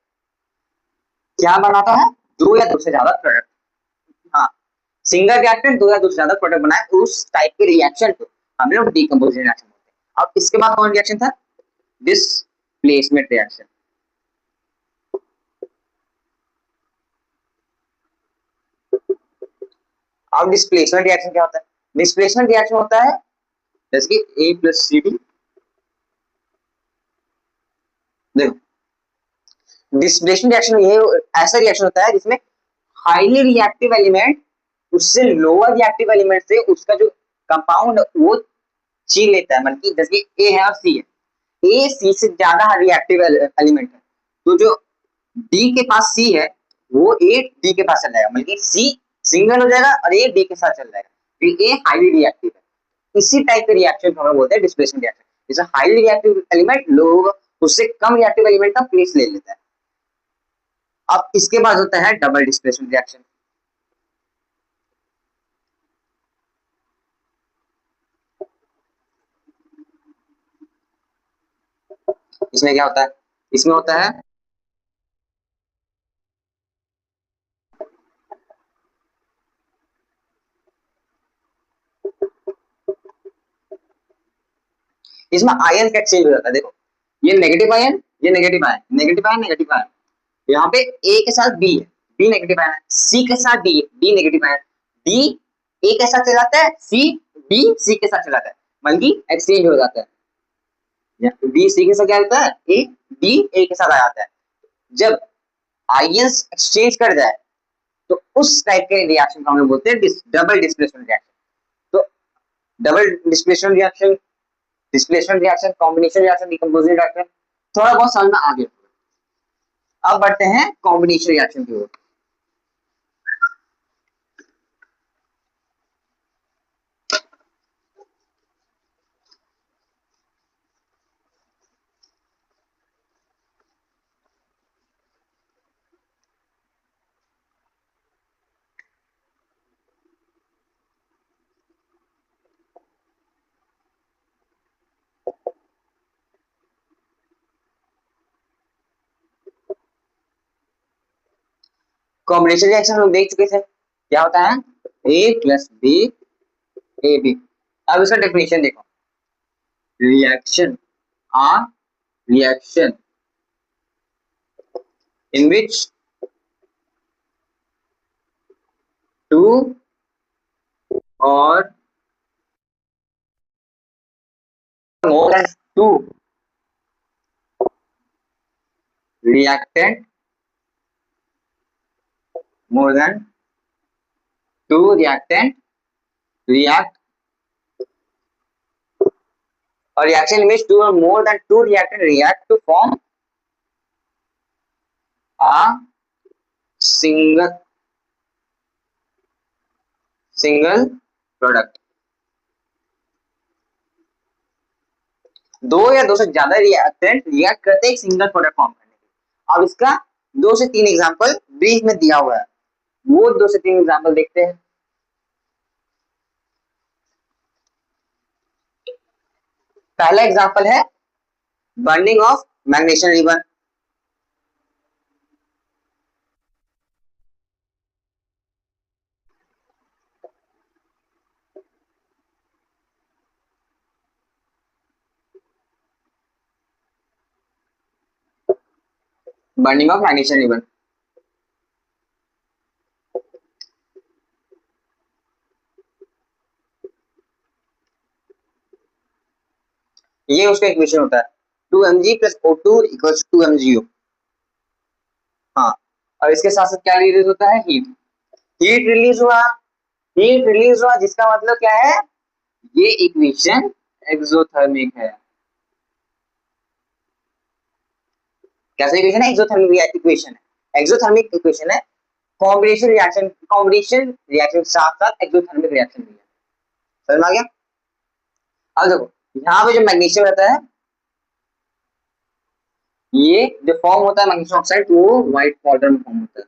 Speaker 1: क्या बनाता है, दो या दो से ज्यादा प्रोडक्ट। हाँ, सिंगल रिएक्टेंट दो या दो से ज्यादा प्रोडक्ट बनाए, उस टाइप के रिएक्शन को हम लोग डीकम्पोजिशन रिएक्शन बोलते हैं। अब इसके बाद कौन रिएक्शन था, डिस्प्लेसमेंट रिएक्शन। अब डिस्प्लेसमेंट रिएक्शन क्या होता है, डिस्प्लेसमेंट रिएक्शन होता है जैसे कि A प्लस सी डी। देखो डिस्प्लेसमेंट रिएक्शन ये ऐसा रिएक्शन होता है जिसमें हाईली रिएक्टिव एलिमेंट उससे लोअर रिएक्टिव एलिमेंट से उसका जो कंपाउंड वो छीन लेता है। मतलब कि जैसे ए है और सी है, ए सी से ज्यादा रिएक्टिव एलिमेंट है, तो जो डी के पास सी है वो ए डी के पास चल जाएगा, मतलब कि सी सिंगल हो जाएगा और ए डी के साथ चल जाएगा, तो ए हाईली रिएक्टिव है। इसी टाइप के रिएक्शन को हम बोलते हैं डिस्प्लेसमेंट रिएक्शन। जैसे हाईली रिएक्टिव एलिमेंट लो उससे कम रिएक्टिव एलिमेंट का प्लेस ले लेता है। अब इसके बाद होता है डबल डिस्प्लेसमेंट रिएक्शन। इसमें क्या होता है, इसमें होता है इसमें आयन का एक्सचेंज हो जाता है। देखो ये नेगेटिव आयन, ये negative ion, negative ion, negative ion. यहाँ पे ए के साथ बी है, बी नेगेटिव आयन है, सी के साथ डी है, D negative ion, D A के साथ चला जाता है, सी बी सी के साथ चला जाता है, बल्कि एक्सचेंज हो जाता है। बी सी के साथ क्या होता है, ए डी ए के साथ आ जाता है। जब आयंस एक्सचेंज कर जाए तो उस टाइप के रिएक्शन को हम लोग बोलते हैं डबल डिस्प्लेसमेंट रिएक्शन। तो double displacement reaction, combination reaction, decomposition reaction थोड़ा बहुत समझ में आ गया। अब बढ़ते हैं कॉम्बिनेशन रिएक्शन की ओर। कॉम्बिनेशन रिएक्शन हम लोग देख चुके थे, क्या होता है, A plus B A B. अब इसका डेफिनेशन देखो, reaction are reaction in which two or more than two reactant, more than two reactant react, or reaction in which two or more than two reactant react to form a single product, दो या दो से ज्यादा reactant react करते हैं एक single product form करने के लिए। अब इसका दो से तीन एग्जांपल ब्रीफ में दिया हुआ है, वो दो से तीन एग्जांपल देखते हैं। पहला एग्जांपल है burning of magnesium ribbon. Burning of magnesium ribbon, ये उसका इक्वेशन होता है 2 mg plus O2 equals 2 mgO। हाँ, और इसके साथ साथ क्या रिलीज होता है, हीट। हीट रिलीज हुआ, हीट रिलीज हुआ जिसका मतलब क्या है, ये इक्वेशन एक्सोथर्मिक है। कैसा इक्वेशन है, एक्सोथर्मिक इक्वेशन है, एक्सोथर्मिक इक्वेशन है। कॉम्बिनेशन रिएक्शन साथ साथ एक्सोथर्मिक रिएक्शन भी है। समझ में आ गया। अब देखो यहाँ पे जो मैग्नीशियम रहता है, ये जो फॉर्म होता है मैग्नीशियम ऑक्साइड, वो व्हाइट पाउडर में फॉर्म होता है।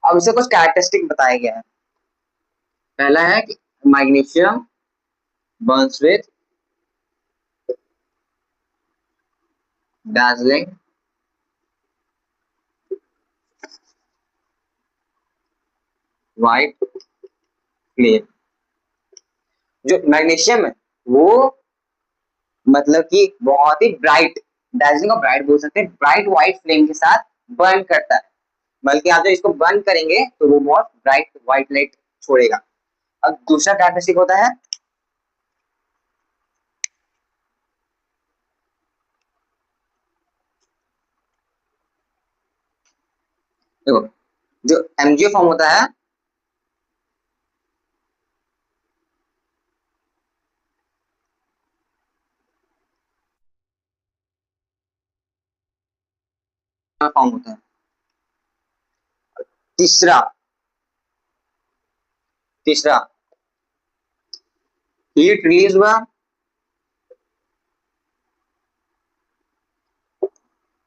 Speaker 1: अब इसे कुछ कैरेक्टरिस्टिक बताया गया है। पहला है कि magnesium Burns with dazzling white flame। जो मैग्नीशियम है वो मतलब कि बहुत ही ब्राइट, dazzling और ब्राइट बोल सकते हैं, ब्राइट व्हाइट फ्लेम के साथ बर्न करता है। बल्कि आप जब इसको बर्न करेंगे तो वो बहुत ब्राइट व्हाइट लाइट छोड़ेगा। अब दूसरा कैरेक्टरिस्टिक होता है, देखो जो एमजीओ फॉर्म होता है, फॉर्म होता है। तीसरा तीसरा हीट रिलीज हुआ,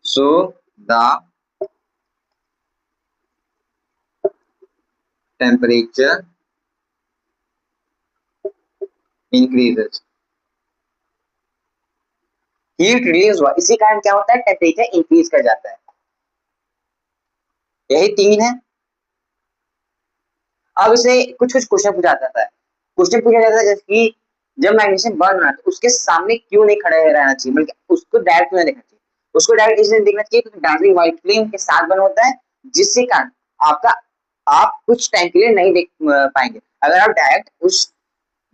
Speaker 1: so the temperature increases. Heat release हुआ इसी कारण क्या होता है, टेम्परेचर इंक्रीज कर जाता है। यही तीन है। अब इसे कुछ कुछ क्वेश्चन पूछा जाता है, क्वेश्चन पूछा जाता है जैसे कि जब मैग्नीशियम बर्न रहा है तो उसके सामने क्यों नहीं खड़े रहना चाहिए, बल्कि उसको डायरेक्ट क्यों नहीं देखना चाहिए। उसको डायरेक्ट इसलिए देखना चाहिए क्योंकि डार्जिलिंग व्हाइट फ्लेम के साथ बर्न होता है, जिससे कारण आपका आप कुछ टाइम के लिए नहीं देख पाएंगे अगर आप डायरेक्ट उस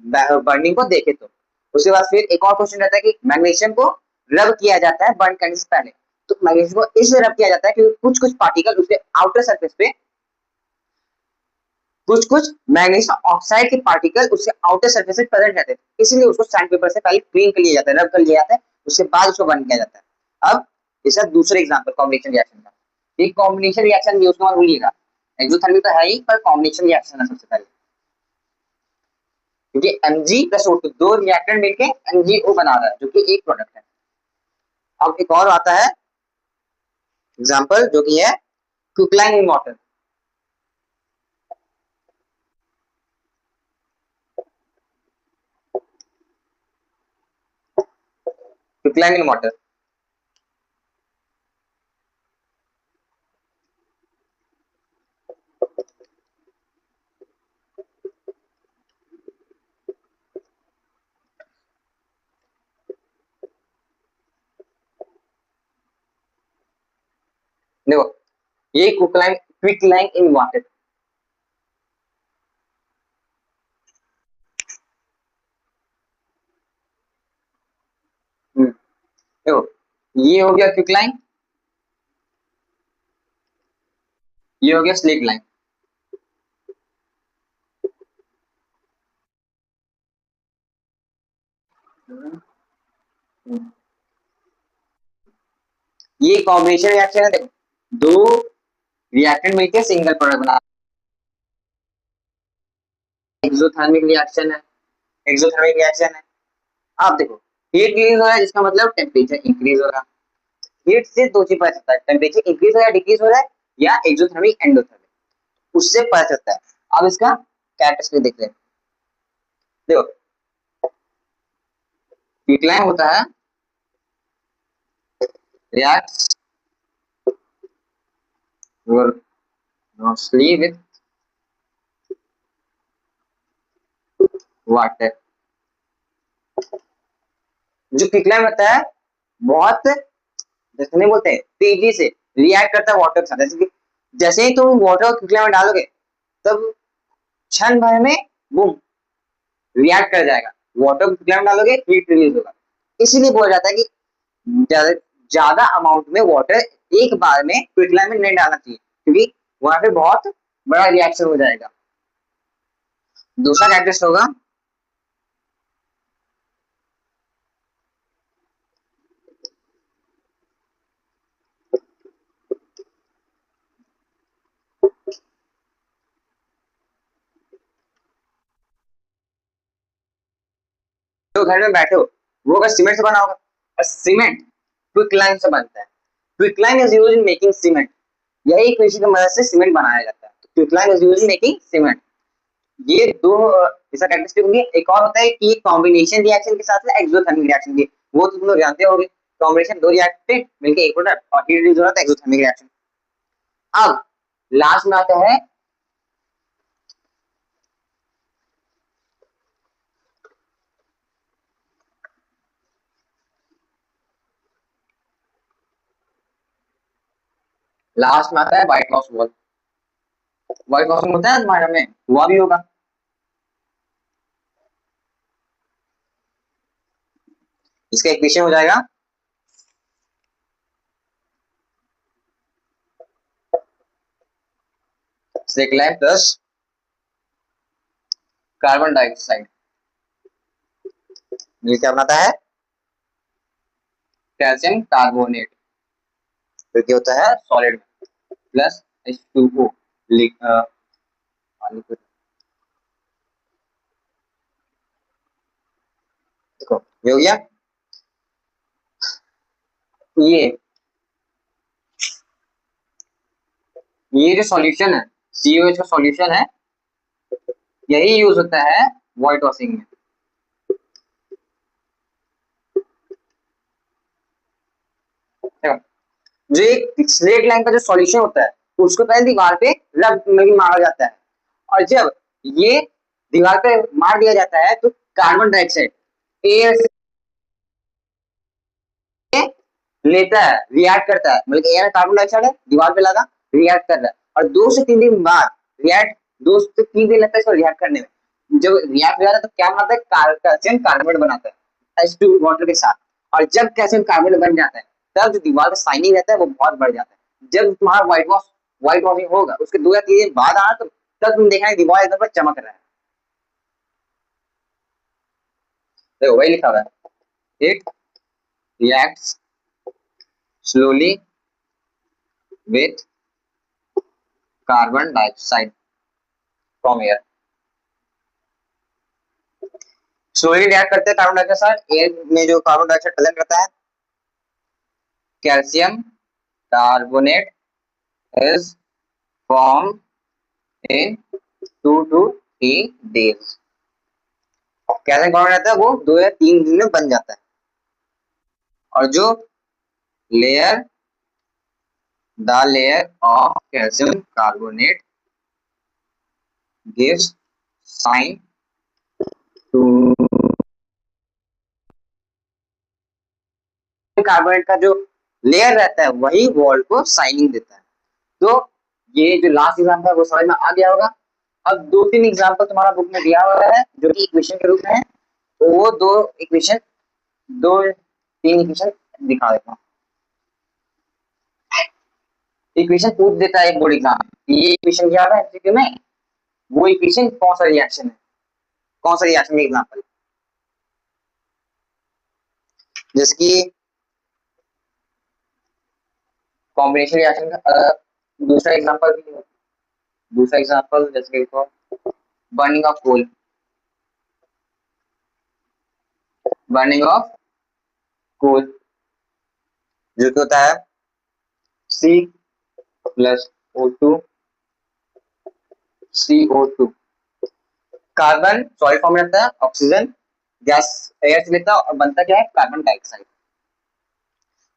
Speaker 1: बर्निंग को देखें तो। उसके बाद फिर एक और क्वेश्चन रहता है कि मैग्नीशियम को रब किया जाता है बर्न करने से पहले, तो मैग्नीशियम को इसलिए रब किया जाता है क्योंकि कुछ कुछ पार्टिकल उसके आउटर सरफेस पे, कुछ कुछ मैग्नीशियम ऑक्साइड के पार्टिकल उसके आउटर सरफेस पे प्रेजेंट रहते हैं, इसलिए उसको सैंड पेपर से पहले क्लीन कर लिया जाता है, रब कर लिया जाता है, उसके बाद उसको बर्न किया जाता है। अब इसका दूसरा एग्जांपल कॉम्बिनेशन रिएक्शन का, एक कॉम्बिनेशन रिएक्शन भी उसको भूलिएगा, एक्सोथर्मिक तो है ही पर कॉम्बिनेशन रिएक्शन है सबसे पहले, क्योंकि Mg प्लस O2 दो रिएक्टेंट मिलके MgO बना रहा है जो कि एक प्रोडक्ट है। अब एक और आता है एग्जांपल जो कि है क्विकलाइन इन वाटर। क्विकलाइन इन वाटर, देखो ये क्विकलाइन इन वाटर, देखो ये हो गया क्विकलाइन, ये हो गया स्लिक लाइन। ये कॉम्बिनेशन रिएक्शन है, देखो दो रिएक्टेंट मिलकर सिंगल प्रोडक्ट बना, एक्सोथर्मिक रिएक्शन है, एक्सोथर्मिक रिएक्शन है। आप देखो हीट रिलीज हो रहा है जिसका मतलब टेम्परेचर इंक्रीज हो रहा है। हीट से दो चीज पता चलता है, टेम्परेचर इंक्रीज हो रहा है डिक्रीज हो रहा है, या एक्सोथर्मिक एंडोथर्मिक, उससे पता चलता है। अब इसका कैरेक्टरिस्टिक देखते हैं। देखो क्विकलाइन होता है reacts mostly with water। जो क्विकलाइन होता है बहुत, जैसे नहीं बोलते हैं तेजी से रिएक्ट करता है वाटर के साथ, जैसे कि जैसे ही तुम वाटर क्विकलाइन में डालोगे तब क्षण भर में बूम रिएक्ट कर जाएगा, वाटर क्विकलाइन में डालोगे हीट रिलीज होगा। इसीलिए बोला जाता है कि ज्यादा अमाउंट में वाटर एक बार में क्विकलाइन में नहीं डालना चाहिए, क्योंकि वहां पे बहुत बड़ा रिएक्शन हो जाएगा। दूसरा कैरेक्टरिस्टिक होगा जो घर में बैठे हो वो अगर सीमेंट से बना होगा, और सीमेंट क्विकलाइन से बनता है। Quicklime is used in making cement, यही कृषि की मदद से सीमेंट बनाया जाता है। Quicklime is used in making cement. ये दो इसका कैरेक्टरिस्टिक होंगे। एक और होता है कि ये कॉम्बिनेशन रिएक्शन के साथ में एक्सोथर्मिक रिएक्शन की, वो तुम लोग जानते होंगे, कॉम्बिनेशन दो रिएक्टेंट मिलकर एक प्रोडक्ट और हीट रिलीज हो रहा था, एक्सोथर्मिक रिएक्शन। अब लास्ट में आता है white house wall. White house होता है तुम्हारे में, हुआ भी होगा। इसका इक्वेशन हो जाएगा सेकेलाइन प्लस कार्बन डाइऑक्साइड ये क्या बनाता है, कैल्शियम कार्बोनेट, जो कि होता है सॉलिड प्लस H2O लिक्विड। देखो ये हो गया। ये ये जो सॉल्यूशन है COH का सॉल्यूशन है, यही यूज होता है व्हाइट वॉशिंग में। देखो जो एक स्लेट लाइन का जो सॉल्यूशन होता है उसको पहले दीवार पे रब में मारा जाता है, और जब ये दीवार पे मार दिया जाता है तो कार्बन डाइऑक्साइड एयर से लेता है, रिएक्ट करता है, मतलब एयर कार्बन डाइऑक्साइड है दीवार पे लगा, रिएक्ट कर रहा है, और 2 से 3 दिन बाद रिएक्ट, 2 से 3 दिन लगता है इसको रिएक्ट करने में। जब रिएक्ट हो जाता है तो क्या बनाता है, कैल्शियम कार्बोनेट बनाता है H2 वाटर के साथ, और जब कैल्शियम कार्बोनेट बन जाता है तब जो दीवार का शाइनिंग रहता है वो बहुत बढ़ जाता है। जब तुम्हारा व्हाइट वॉशिंग होगा उसके 2 या 3 दिन बाद आना तो तब तुम देखना दीवार एकदम पर चमक रहा है। देखो वही लिखा हुआ है, it reacts slowly with carbon dioxide from air. Slowly react करते हैं कार्बन डाइऑक्साइड, एयर में जो कार्बन डाइऑक्साइड प्रेजेंट रहता है, calcium carbonate is form in 2 to 3 days। Calcium carbonate रहता है वो 2 या 3 दिन में बन जाता है, और जो layer the layer of calcium carbonate gives sign to, carbonate का जो लेयर रहता है वही वॉल को साइनिंग देता है। तो ये जो लास्ट एग्जाम्पल है वो समझ में आ गया होगा। अब 2-3 एग्जाम्पल तुम्हारा बुक में दिया हुआ है जो कि इक्वेशन के रूप में है, तो वो दो तीन इक्वेशन दिखा देता हूँ। इक्वेशन पूछ देता है एक बोर्ड एग्जाम, ये इक्वेशन क्या है एमसीक्यू में, वो इक्वेशन कौन सा रिएक्शन है, कौन सा रिएक्शन का एग्जाम्पल, जैसे कि कॉम्बिनेशन रिएक्शन का दूसरा एग्जांपल भी है। दूसरा एग्जांपल जैसे देखो burning of coal, burning of coal जो कि होता है C plus O two CO2। Carbon solid form में रहता है, ऑक्सीजन गैस एयर से लेता है और बनता क्या है कार्बन डाइऑक्साइड।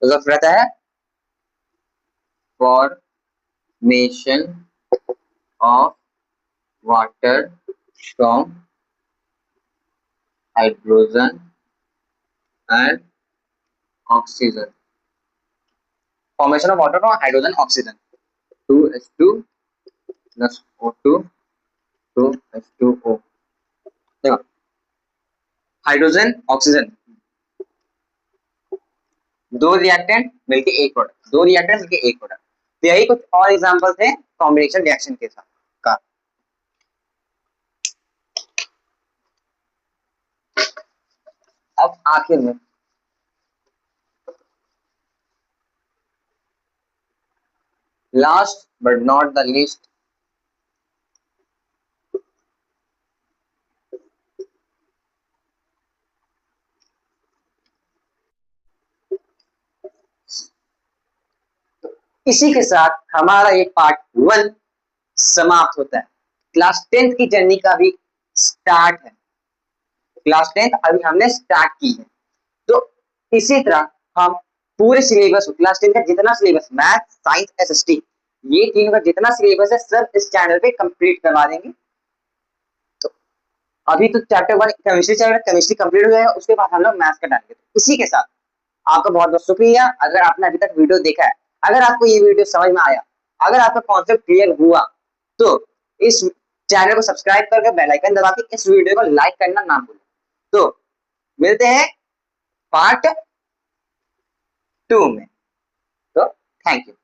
Speaker 1: तो जब रहता है formation of water from hydrogen and oxygen, formation of water from hydrogen oxygen 2H2 plus O2 2H2O। देखो हाइड्रोजन ऑक्सीजन दो रिएक्टेंट मिलके एक प्रोडक्ट, दो रिएक्टेंट मिलके एक प्रोडक्ट। तो यही कुछ और एग्जांपल्स हैं कॉम्बिनेशन रिएक्शन के साथ का। अब आखिर में last but not the least इसी के साथ हमारा ये पार्ट 1 समाप्त होता है। क्लास 10th की जर्नी का भी स्टार्ट है। क्लास 10th अभी हमने स्टार्ट की है। तो इसी तरह हम पूरे सिलेबस क्लास 10 का जितना सिलेबस मैथ साइंस SST ये तीनों का जितना सिलेबस है सब इस चैनल पे कंप्लीट करवा देंगे। तो अभी तो चैप्टर 1 केमिस्ट्री कंप्लीट हो जाएगा, उसके बाद हम लोग मैथ्स का डालेंगे। इसी के साथ आपका बहुत बहुत शुक्रिया अगर आपने अभी तक वीडियो देखा है। अगर आपको ये वीडियो समझ में आया, अगर आपका कॉन्सेप्ट क्लियर हुआ तो इस चैनल को सब्सक्राइब करके बेल आइकन दबा के इस वीडियो को लाइक करना ना भूलें। तो मिलते हैं पार्ट 2 में। तो थैंक यू।